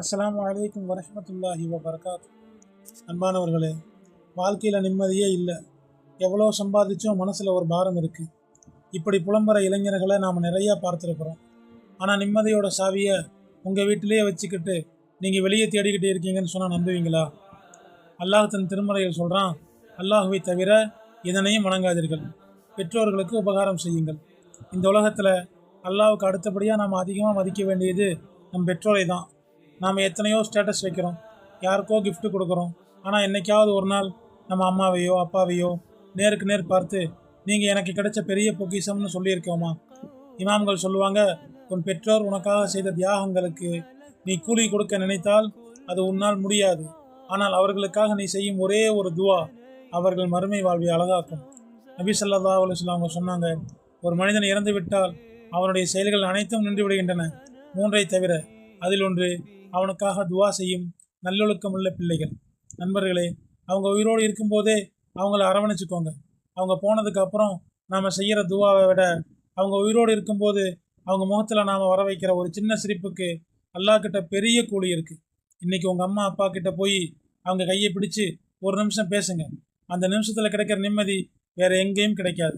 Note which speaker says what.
Speaker 1: அஸ்ஸலாமு அலைக்கும் வரஹ்மத்துல்லாஹி வபரகாத்து. அன்பானவர்களே, வாழ்க்கையில் நிம்மதியே இல்லை. எவ்வளோ சம்பாதிச்சும் மனசில் ஒரு பாரம் இருக்குது. இப்படி புலம்புற இளைஞர்களை நாம் நிறையா பார்த்துருக்குறோம். ஆனால் நிம்மதியோட சாவியை உங்கள் வீட்டிலேயே வச்சுக்கிட்டு நீங்கள் வெளியே தேடிக்கிட்டு இருக்கீங்கன்னு சொன்னால் நம்புவீங்களா? அல்லாஹ் தன் திருமறையில் சொல்கிறான், அல்லாஹுவை தவிர இதனையும் வணங்காதீர்கள், பெற்றோர்களுக்கு உபகாரம் செய்யுங்கள். இந்த உலகத்தில் அல்லாஹுக்கு அடுத்தபடியாக நாம் அதிகமாக மதிக்க வேண்டியது நம் பெற்றோரை தான். நாம் எத்தனையோ ஸ்டேட்டஸ் வைக்கிறோம், யாருக்கோ கிஃப்ட் கொடுக்குறோம். ஆனால் என்றைக்காவது ஒரு நாள் நம்ம அம்மாவையோ அப்பாவையோ நேருக்கு நேர் பார்த்து நீங்கள் எனக்கு கிடைச்ச பெரிய பொக்கிஷம்னு சொல்லியிருக்கோமா? இமாம்கள் சொல்லுவாங்க, உன் பெற்றோர் உனக்காக செய்த தியாகங்களுக்கு நீ கூலி கொடுக்க நினைத்தால் அது உன்னால் முடியாது. ஆனால் அவர்களுக்காக நீ செய்யும் ஒரே ஒரு துவா அவர்கள் மறுமை வாழ்வை அழகாக்கும். நபி ஸல்லல்லாஹு அலைஹி வஸல்லம் அவங்க சொன்னாங்க, ஒரு மனிதன் இறந்து விட்டால் அவனுடைய செயல்கள் அனைத்தும் நின்று விடுகின்றன, மூன்றை தவிர. அதில் ஒன்று அவனுக்காக துவா செய்யும் நல்லொழுக்கமுள்ள பிள்ளைகள். நண்பர்களே, அவங்க உயிரோடு இருக்கும்போதே அவங்கள அரவணைச்சிக்கோங்க. அவங்க போனதுக்கு அப்புறம் நாம் செய்கிற துவாவை விட அவங்க உயிரோடு இருக்கும்போது அவங்க முகத்தில் நாம் வர வைக்கிற ஒரு சின்ன சிரிப்புக்கு அல்லாஹ் கிட்ட பெரிய கூலி இருக்குது. இன்றைக்கி உங்கள் அம்மா அப்பா கிட்ட போய் அவங்க கையை பிடிச்சு ஒரு நிமிஷம் பேசுங்க. அந்த நிமிஷத்தில் கிடைக்கிற நிம்மதி வேறு எங்கேயும் கிடைக்காது.